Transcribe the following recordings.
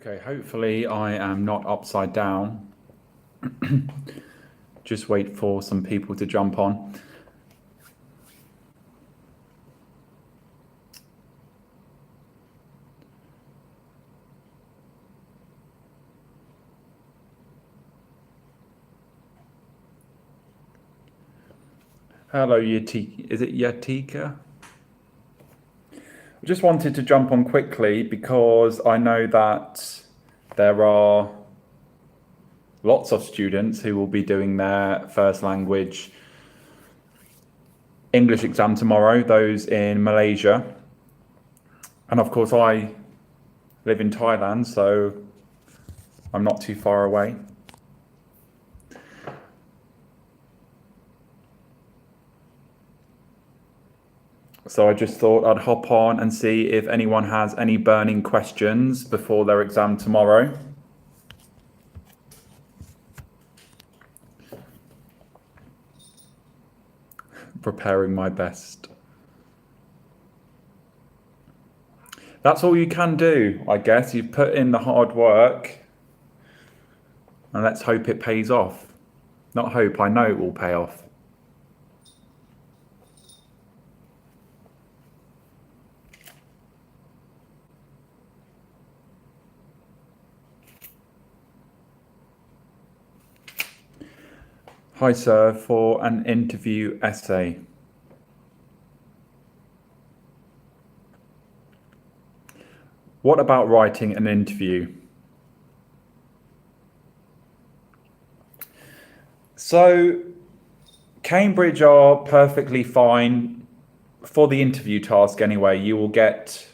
Okay, hopefully I am not upside down. Just wait for some people to jump on. Hello, Yatika. Is it Yatika? I just wanted to jump on quickly because I know that there are lots of students who will be doing their first language English exam tomorrow, those in Malaysia. And of course, I live in Thailand, so I'm not too far away. So I just thought I'd hop on and see if anyone has any burning questions before their exam tomorrow. Preparing my best. That's all you can do, I guess. You've put in the hard work and let's hope it pays off. Not hope, I know it will pay off. Hi, sir, for an interview essay. What about writing an interview? So, Cambridge are perfectly fine for the interview task anyway. You will get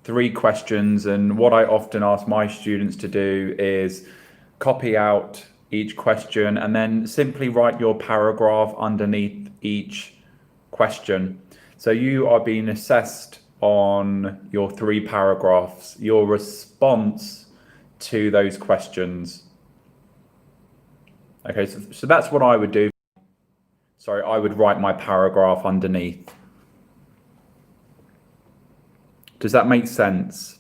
3 questions, and what I often ask my students to do is copy out each question and then simply write your paragraph underneath each question. So you are being assessed on your 3 paragraphs, your response to those questions. Okay, so that's what I would do. Sorry, I would write my paragraph underneath. Does that make sense?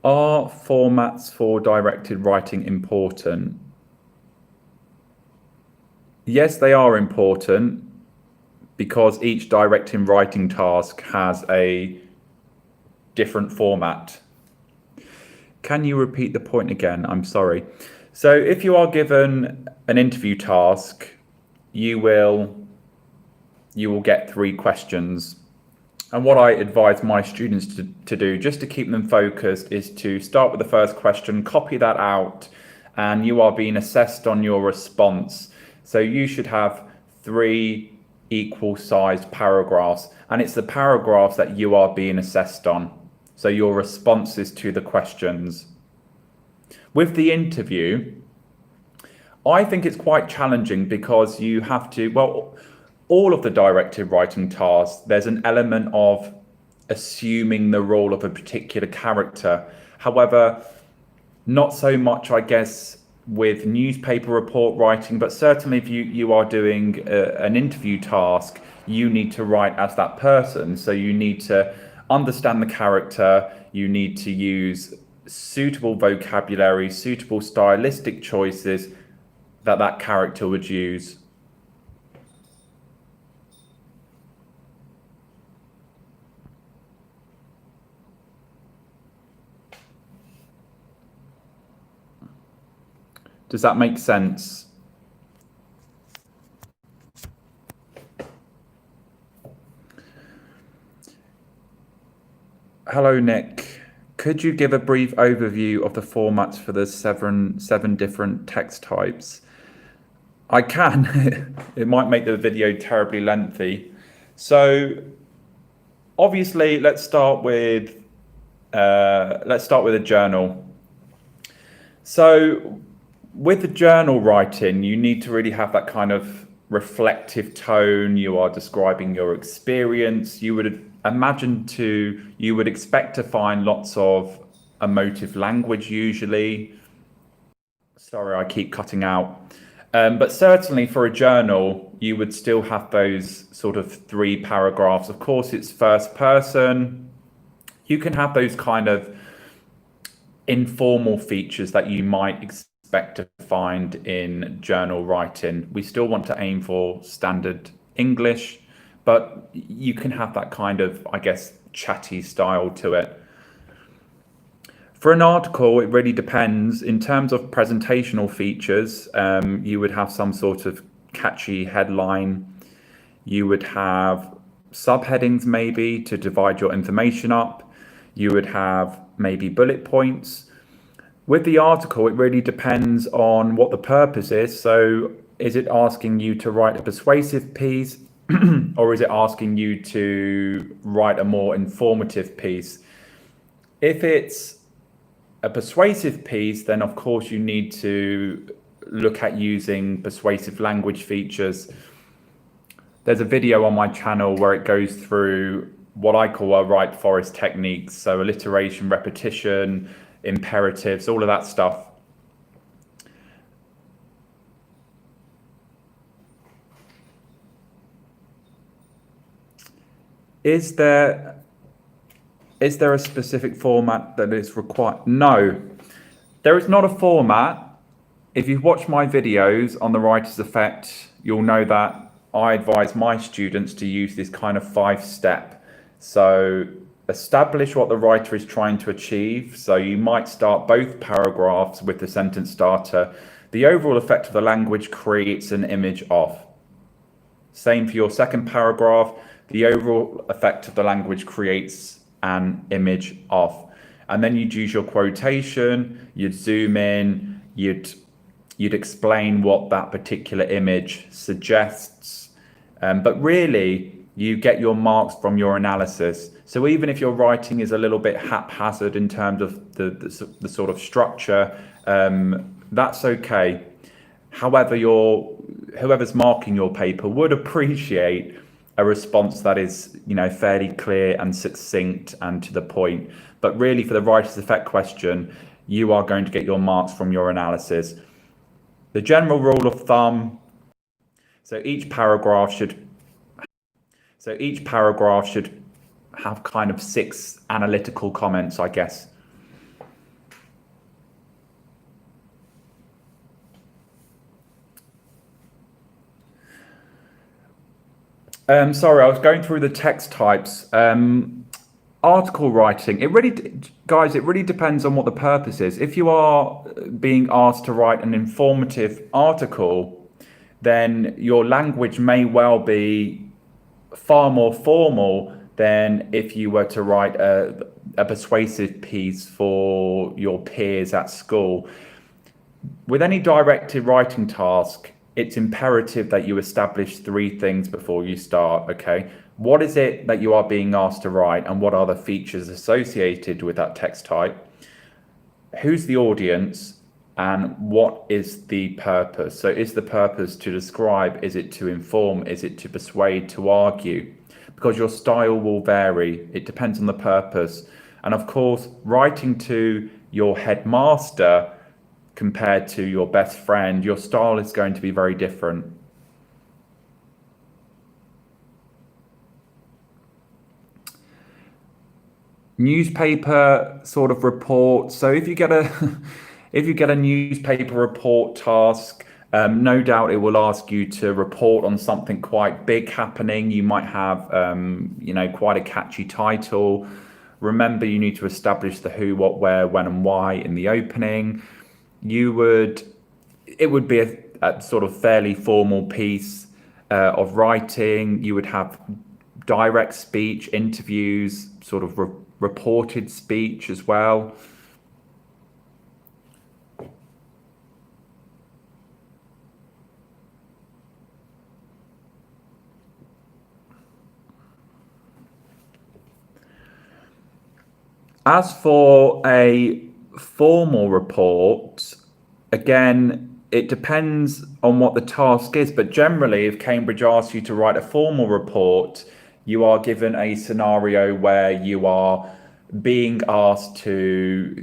Are formats for directed writing important? Yes, they are important because each directing writing task has a different format. Can you repeat the point again? I'm sorry. So if you are given an interview task, you will get 3 questions. And what I advise my students to do, just to keep them focused, is to start with the first question, copy that out, and you are being assessed on your response. So you should have 3 equal sized paragraphs, and it's the paragraphs that you are being assessed on. So your responses to the questions. With the interview, I think it's quite challenging because you have to, well, all of the directed writing tasks, there's an element of assuming the role of a particular character. However, not so much, I guess, with newspaper report writing, but certainly if you are doing an interview task, you need to write as that person. So you need to understand the character, you need to use suitable vocabulary, suitable stylistic choices that character would use. Does that make sense? Hello, Nick. Could you give a brief overview of the formats for the seven different text types? I can. It might make the video terribly lengthy. So obviously, let's start with a journal. So with the journal writing, you need to really have that kind of reflective tone. You are describing your experience. You would expect to find lots of emotive language usually. Sorry, I keep cutting out. But certainly for a journal, you would still have those sort of 3 paragraphs. Of course, it's first person. You can have those kind of informal features that you might expect to find in journal writing. We still want to aim for standard English, but you can have that kind of, I guess, chatty style to it. For an article, it really depends. In terms of presentational features, you would have some sort of catchy headline. You would have subheadings maybe to divide your information up. You would have maybe bullet points. With the article, it really depends on what the purpose is. So is it asking you to write a persuasive piece or is it asking you to write a more informative piece? If it's a persuasive piece, then of course you need to look at using persuasive language features. There's a video on my channel where it goes through what I call our right forest techniques. So alliteration, repetition, imperatives, all of that stuff. Is there a specific format that is required? No, there is not a format. If you've watched my videos on the writer's effect, you'll know that I advise my students to use this kind of 5-step. So establish what the writer is trying to achieve. So you might start both paragraphs with the sentence starter. The overall effect of the language creates an image of. Same for your second paragraph. The overall effect of the language creates an image of. And then you'd use your quotation, you'd zoom in, you'd explain what that particular image suggests. But really, you get your marks from your analysis. So even if your writing is a little bit haphazard in terms of the sort of structure, that's okay. However, whoever's marking your paper would appreciate a response that is, fairly clear and succinct and to the point. But really, for the writer's effect question, you are going to get your marks from your analysis. The general rule of thumb, so each paragraph should have kind of 6 analytical comments, I guess. Sorry, I was going through the text types. Article writing, it really depends on what the purpose is. If you are being asked to write an informative article, then your language may well be far more formal than if you were to write a persuasive piece for your peers at school. With any directed writing task, it's imperative that you establish 3 things before you start, okay? What is it that you are being asked to write and what are the features associated with that text type? Who's the audience and what is the purpose? So is the purpose to describe, is it to inform, is it to persuade, to argue? Because your style will vary, it depends on the purpose. And of course, writing to your headmaster compared to your best friend, your style is going to be very different. Newspaper sort of report. So if you get a newspaper report task, no doubt it will ask you to report on something quite big happening. You might have quite a catchy title. Remember, you need to establish the who, what, where, when and why in the opening. It would be a sort of fairly formal piece of writing. You would have direct speech, interviews, sort of reported speech as well. As for a formal report, again, it depends on what the task is, but generally, if Cambridge asks you to write a formal report, you are given a scenario where you are being asked to,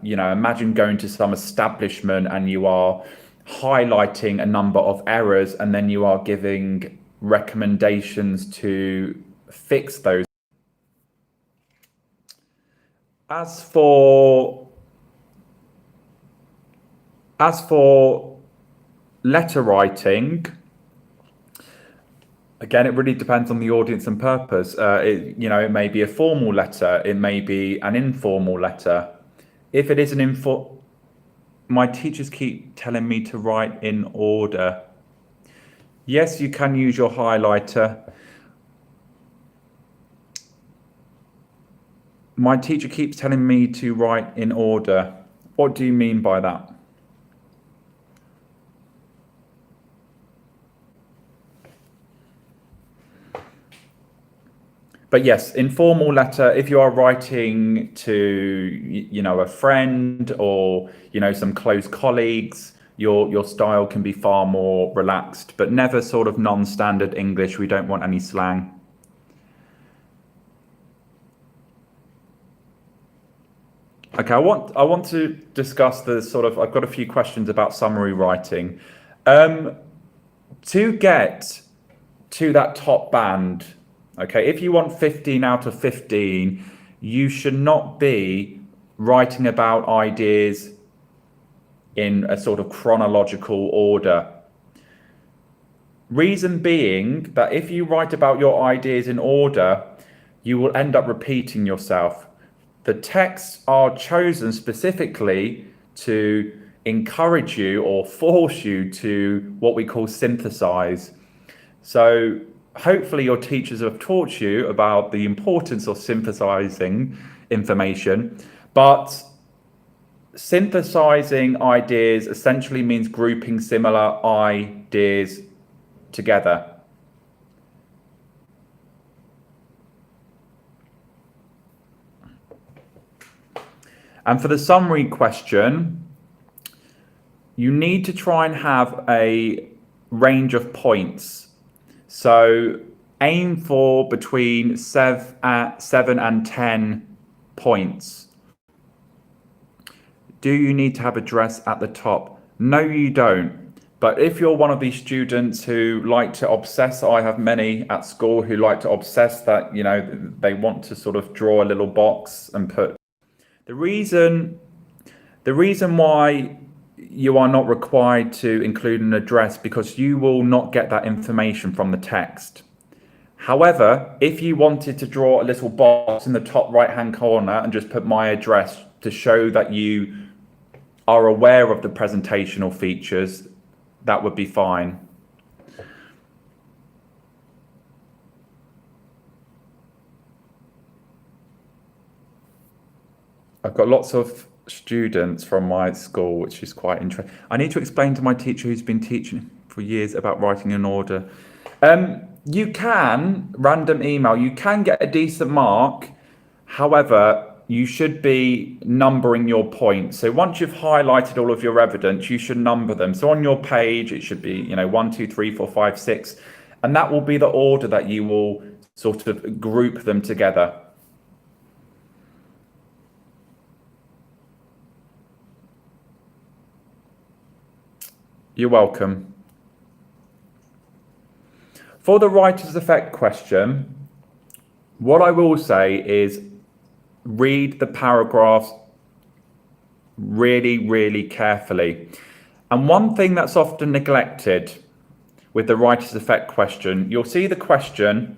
imagine going to some establishment and you are highlighting a number of errors, and then you are giving recommendations to fix those. As for letter writing, again, it really depends on the audience and purpose. It may be a formal letter, it may be an informal letter. If it is an my teachers keep telling me to write in order. Yes, you can use your highlighter. My teacher keeps telling me to write in order. What do you mean by that? But yes, informal letter, if you are writing to, a friend or, some close colleagues, your style can be far more relaxed, but never sort of non-standard English. We don't want any slang. Okay, I want to discuss the I've got a few questions about summary writing. To get to that top band, okay, if you want 15 out of 15, you should not be writing about ideas in a sort of chronological order. Reason being that if you write about your ideas in order, you will end up repeating yourself. The texts are chosen specifically to encourage you or force you to what we call synthesize. So hopefully your teachers have taught you about the importance of synthesizing information, but synthesizing ideas essentially means grouping similar ideas together. And for the summary question, you need to try and have a range of points. So aim for between 7 and 10 points. Do you need to have address at the top? No, you don't. But if you're one of these students who like to obsess, I have many at school who like to obsess that, they want to sort of draw a little box and put. The reason why you are not required to include an address because you will not get that information from the text. However, if you wanted to draw a little box in the top right-hand corner and just put my address to show that you are aware of the presentational features, that would be fine. I've got lots of students from my school, which is quite interesting. I need to explain to my teacher who's been teaching for years about writing in order. You can, random email, you can get a decent mark. However, you should be numbering your points. So once you've highlighted all of your evidence, you should number them. So on your page, it should be, 1, 2, 3, 4, 5, 6. And that will be the order that you will sort of group them together. You're welcome. For the writer's effect question, what I will say is read the paragraphs really, really carefully. And one thing that's often neglected with the writer's effect question, you'll see the question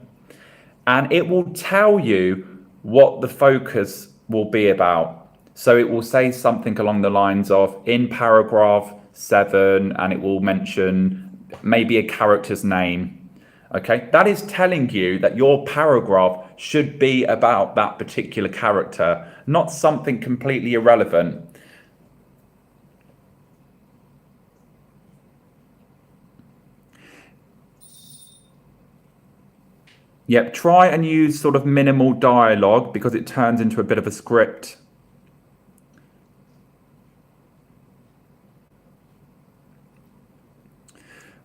and it will tell you what the focus will be about. So it will say something along the lines of in paragraph 7, and it will mention maybe a character's name. Okay, that is telling you that your paragraph should be about that particular character, not something completely irrelevant. Yep, try and use sort of minimal dialogue because it turns into a bit of a script.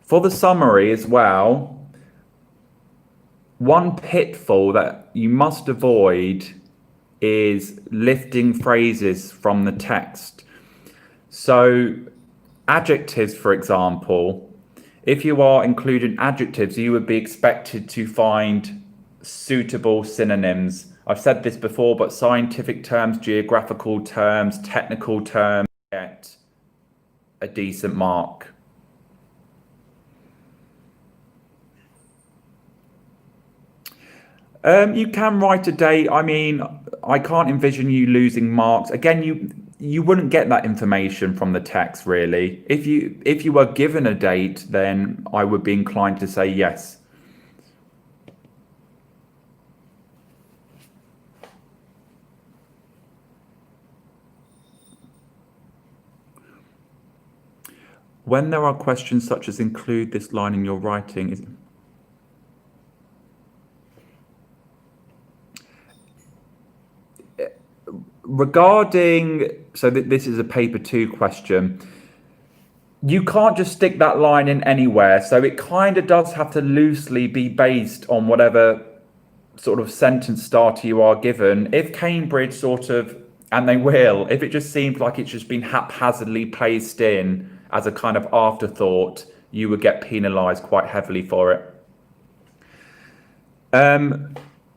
For the summary as well, one pitfall that you must avoid is lifting phrases from the text. So Adjectives, for example, if you are including adjectives, you would be expected to find suitable synonyms. I've said this before, but scientific terms, geographical terms, technical terms get a decent mark. You can write a date. I mean, I can't envision you losing marks. Again, you wouldn't get that information from the text really. If you were given a date, then I would be inclined to say yes. When there are questions such as include this line in your writing, regarding, so this is a paper 2 question. You can't just stick that line in anywhere, so it kind of does have to loosely be based on whatever sort of sentence starter you are given. If Cambridge sort of, and they will, if it just seems like it's just been haphazardly placed in as a kind of afterthought, you would get penalised quite heavily for it.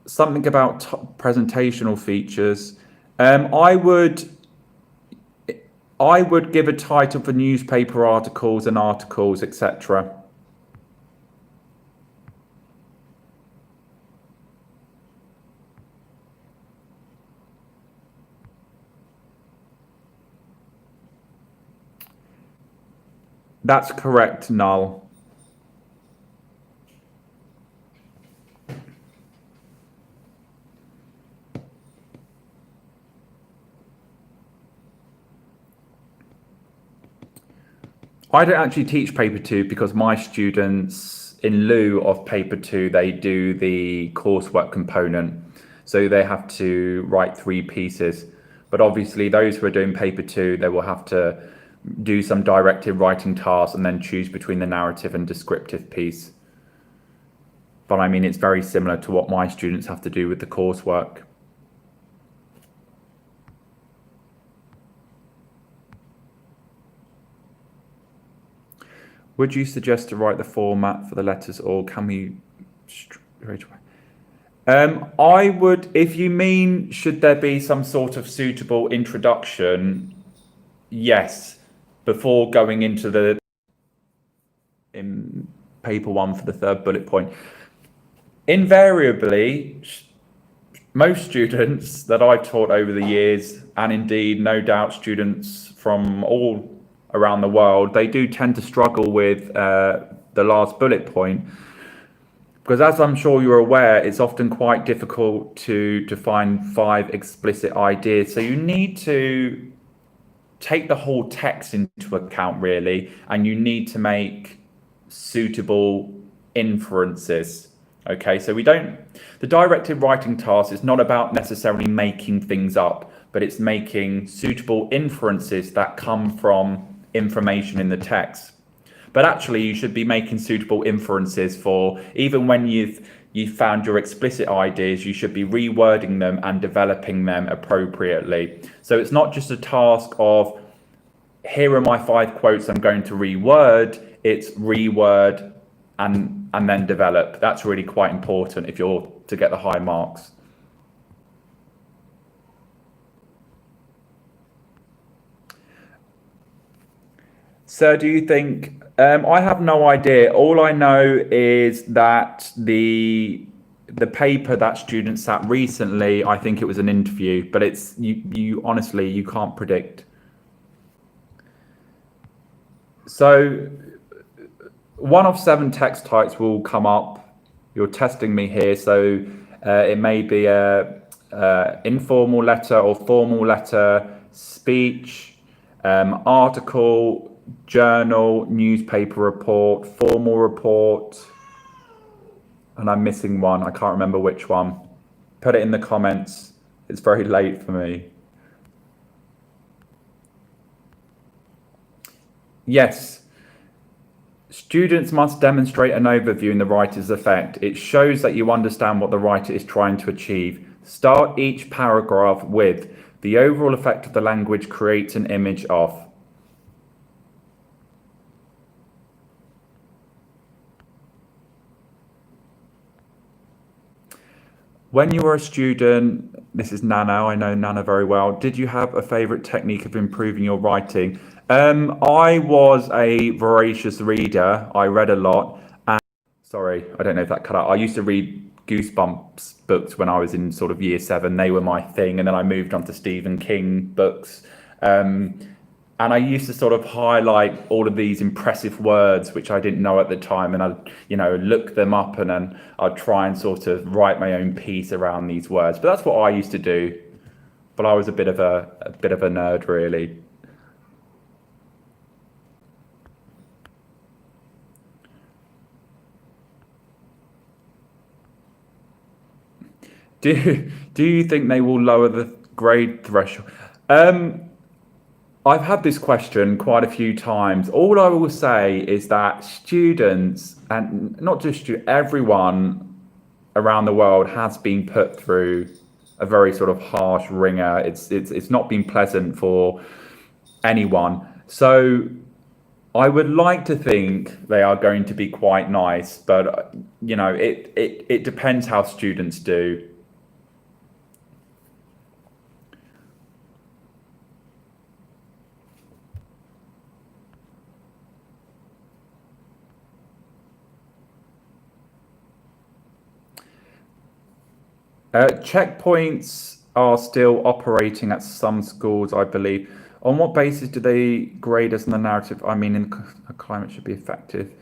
Something about presentational features. I would give a title for newspaper articles and articles, etc. That's correct, Null. I don't actually teach paper 2 because my students, in lieu of paper 2, they do the coursework component. So they have to write 3 pieces. But obviously those who are doing paper 2, they will have to do some directed writing tasks and then choose between the narrative and descriptive piece. But I mean, it's very similar to what my students have to do with the coursework. Would you suggest to write the format for the letters, or can we straight away? I would, if you mean, should there be some sort of suitable introduction? Yes, before going into in paper 1 for the 3rd bullet point. Invariably, most students that I've taught over the years, and indeed no doubt students from all around the world, they do tend to struggle with the last bullet point, because as I'm sure you're aware, it's often quite difficult to find 5 explicit ideas. So you need to take the whole text into account really, and you need to make suitable inferences. Okay, so the directed writing task is not about necessarily making things up, but it's making suitable inferences that come from information in the text. But actually you should be making suitable inferences for, even when you've found your explicit ideas, you should be rewording them and developing them appropriately. So it's not just a task of, here are my 5 quotes I'm going to reword. It's reword and then develop. That's really quite important if you're to get the high marks. So do you think, I have no idea. All I know is that the paper that students sat recently, I think it was an interview, but it's, you honestly, you can't predict. So 1 of 7 text types will come up. You're testing me here. So it may be a informal letter or formal letter, speech, article, journal, newspaper report, formal report, and I'm missing one. I can't remember which one. Put it in the comments. It's very late for me. Yes. Students must demonstrate an overview in the writer's effect. It shows that you understand what the writer is trying to achieve. Start each paragraph with, the overall effect of the language creates an image of. When you were a student, this is Nana, I know Nana very well. Did you have a favorite technique of improving your writing? I was a voracious reader. I read a lot. Sorry, I don't know if that cut out. I used to read Goosebumps books when I was in sort of year seven. They were my thing. And then I moved on to Stephen King books. Um, and I used to sort of highlight all of these impressive words, which I didn't know at the time. And I'd, look them up and then I'd try and sort of write my own piece around these words. But that's what I used to do. But I was a bit of a nerd, really. Do you think they will lower the grade threshold? Um, I've had this question quite a few times. All I will say is that students, and not just everyone around the world has been put through a very sort of harsh ringer. It's not been pleasant for anyone. So I would like to think they are going to be quite nice, but it depends how students do. Checkpoints are still operating at some schools, I believe. On what basis do they grade us in the narrative? I mean, a climate should be effective.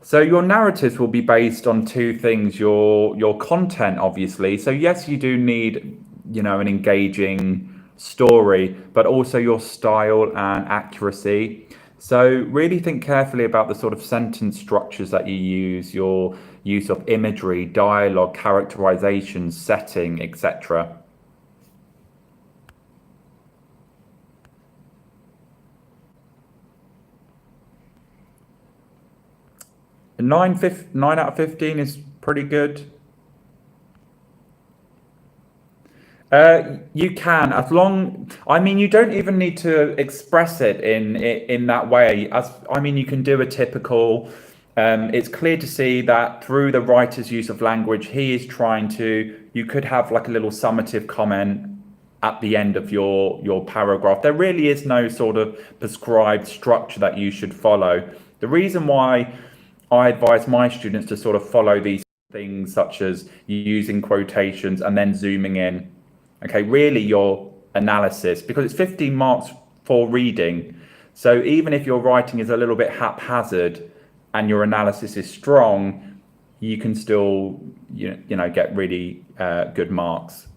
So your narratives will be based on two things: your content, obviously. So yes, you do need, an engaging story, but also your style and accuracy. So really think carefully about the sort of sentence structures that you use, your use of imagery, dialogue, characterization, setting, etc. 9 out of 15 is pretty good. You can, as long. I mean, you don't even need to express it in that way. As I mean, you can do a typical. It's clear to see that through the writer's use of language, he is trying to. You could have like a little summative comment at the end of your paragraph. There really is no sort of prescribed structure that you should follow. The reason why I advise my students to sort of follow these things, such as using quotations and then zooming in. Okay, really your analysis, because it's 15 marks for reading. So even if your writing is a little bit haphazard and your analysis is strong, you can still get really good marks.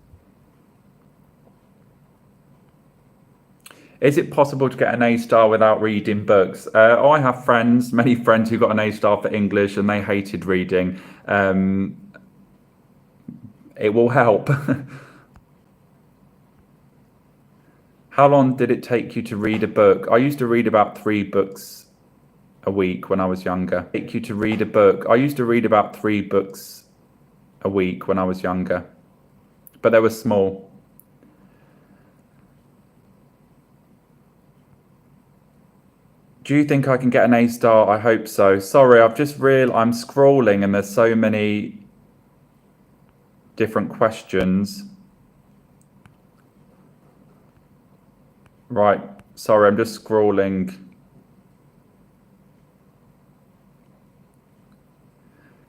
Is it possible to get an A star without reading books? I have many friends who got an A star for English and they hated reading. It will help. How long did it take you to read a book? I used to read about 3 books a week when I was younger. Take you to read a book. I used to read about 3 books a week when I was younger, but they were small. Do you think I can get an A star? I hope so. Sorry, I'm scrolling and there's so many different questions. Right, sorry, I'm just scrolling.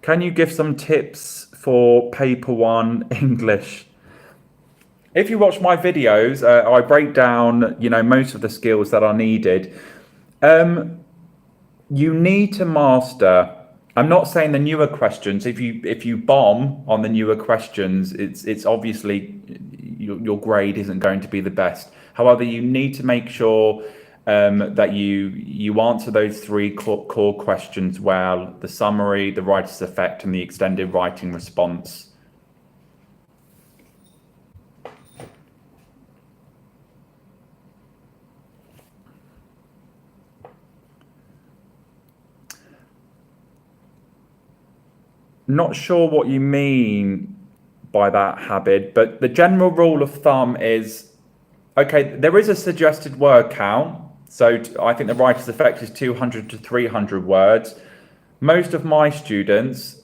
Can you give some tips for paper one English? If you watch my videos, I break down, most of the skills that are needed. You need to master. I'm not saying the newer questions. If you bomb on the newer questions, it's obviously your grade isn't going to be the best. However, you need to make sure that you answer those three core questions well: the summary, the writer's effect, and the extended writing response. Not sure what you mean by that, Habib, but the general rule of thumb is, okay, there is a suggested word count. So I think the writer's effect is 200 to 300 words. Most of my students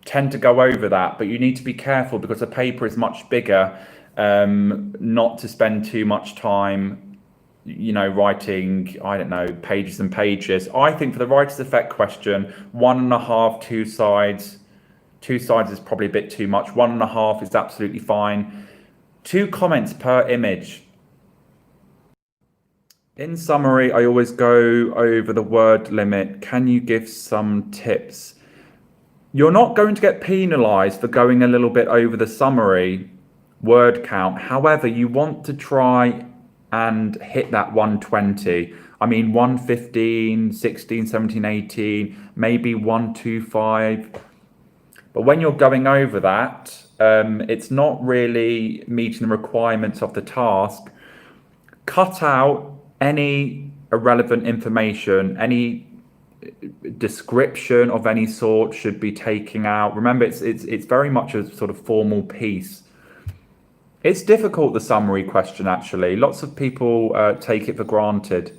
tend to go over that, but you need to be careful because the paper is much bigger, not to spend too much time, writing, I don't know, pages and pages. I think for the writer's effect question, 1.5, 2 sides. 2 sides is probably a bit too much. 1.5 is absolutely fine. 2 comments per image. In summary, I always go over the word limit. Can you give some tips? You're not going to get penalized for going a little bit over the summary word count. However, you want to try and hit that 120. I mean, 115, 16, 17, 18, maybe 125. But when you're going over that, it's not really meeting the requirements of the task. Cut out any irrelevant information, any description of any sort should be taken out. Remember, it's very much a sort of formal piece. It's difficult, the summary question, actually. Lots of people take it for granted.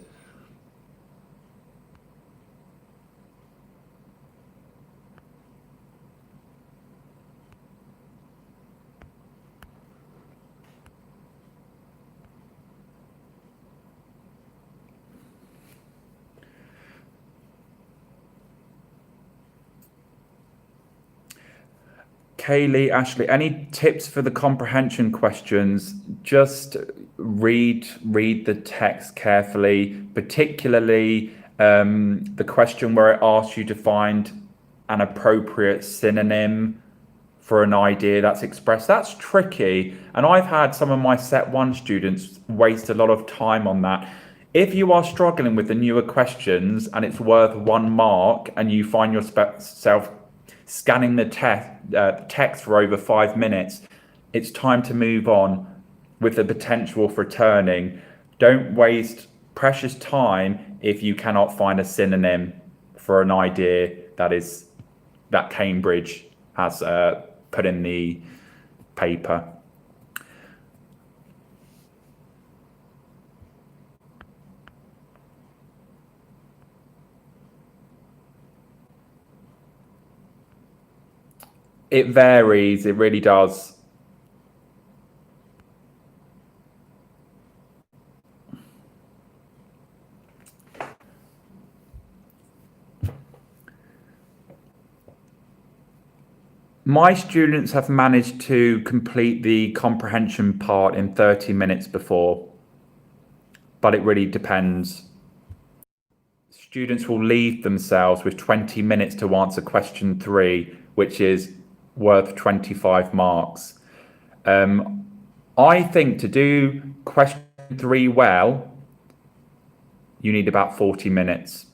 Kaylee, Ashley, any tips for the comprehension questions? Just read the text carefully, particularly the question where it asks you to find an appropriate synonym for an idea that's expressed. That's tricky. And I've had some of my Set 1 students waste a lot of time on that. If you are struggling with the newer questions and it's worth 1 mark and you find yourself scanning the text for over 5 minutes, it's time to move on with the potential for returning. Don't waste precious time if you cannot find a synonym for an idea that Cambridge has put in the paper. It varies, it really does. My students have managed to complete the comprehension part in 30 minutes before, but it really depends. Students will leave themselves with 20 minutes to answer question 3, which is worth 25 marks. I think to do question 3 well, you need about 40 minutes.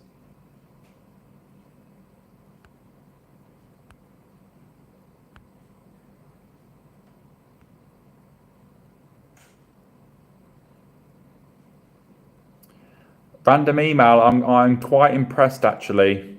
Random email, I'm quite impressed, actually.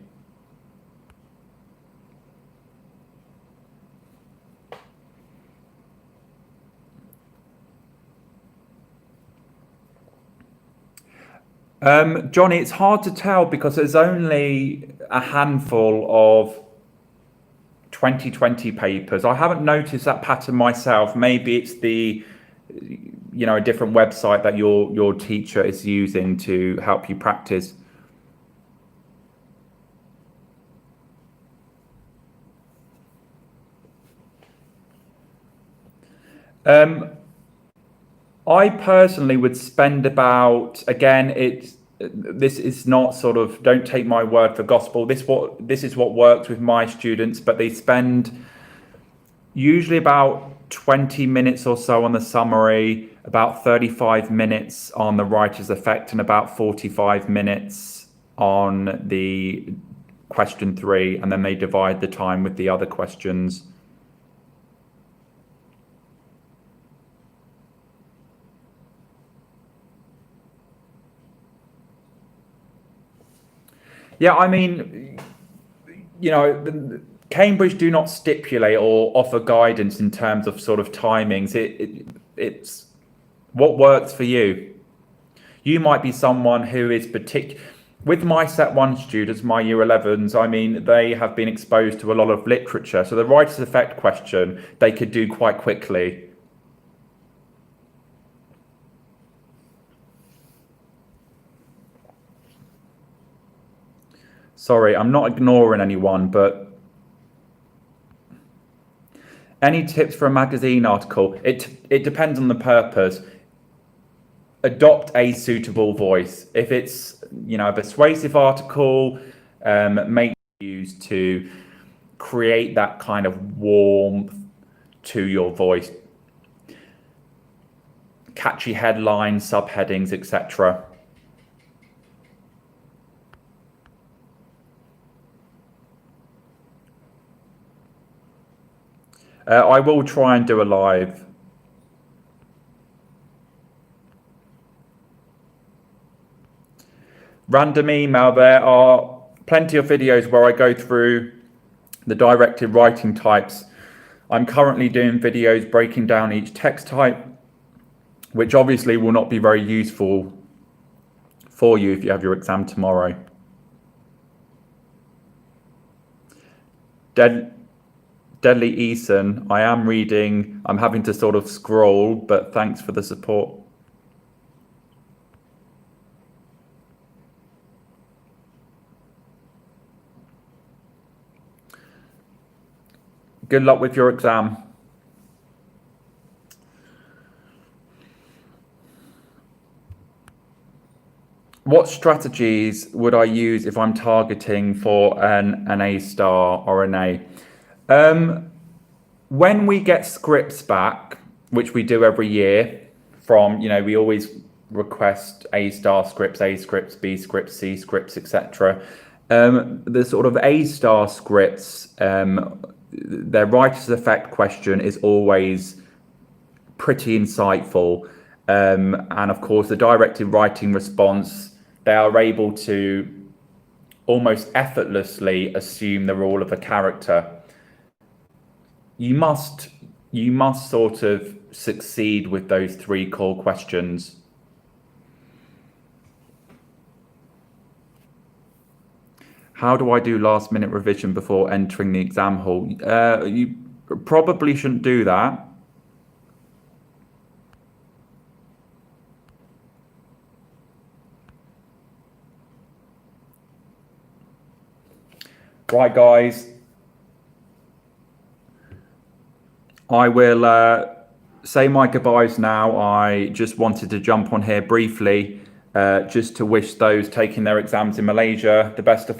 Johnny, it's hard to tell because there's only a handful of 2020 papers. I haven't noticed that pattern myself. Maybe it's a different website that your teacher is using to help you practice. I personally would spend about, again, this is not sort of, don't take my word for gospel. This is what works with my students, but they spend usually about 20 minutes or so on the summary, about 35 minutes on the writer's effect, and about 45 minutes on the question 3, and then they divide the time with the other questions. Yeah, I mean, Cambridge do not stipulate or offer guidance in terms of sort of timings. It's what works for you. You might be someone who is With my Set 1 students, my Year 11s, I mean, they have been exposed to a lot of literature. So the writer's effect question, they could do quite quickly. Sorry, I'm not ignoring anyone, but any tips for a magazine article? It depends on the purpose. Adopt a suitable voice. If it's, a persuasive article, make use to create that kind of warmth to your voice. Catchy headlines, subheadings, etc. I will try and do a live. Random email, there are plenty of videos where I go through the directed writing types. I'm currently doing videos breaking down each text type, which obviously will not be very useful for you if you have your exam tomorrow. Deadly Eason, I am reading. I'm having to sort of scroll, but thanks for the support. Good luck with your exam. What strategies would I use if I'm targeting for an A star or an A? When we get scripts back, which we do every year, from, we always request A star scripts, B scripts, C scripts, etc. The sort of A star scripts, their writer's effect question is always pretty insightful. And of course, the directed writing response, they are able to almost effortlessly assume the role of a character. You must sort of succeed with those 3 core questions. How do I do last minute revision before entering the exam hall? You probably shouldn't do that. Right, guys. I will say my goodbyes now. I just wanted to jump on here briefly just to wish those taking their exams in Malaysia the best of luck.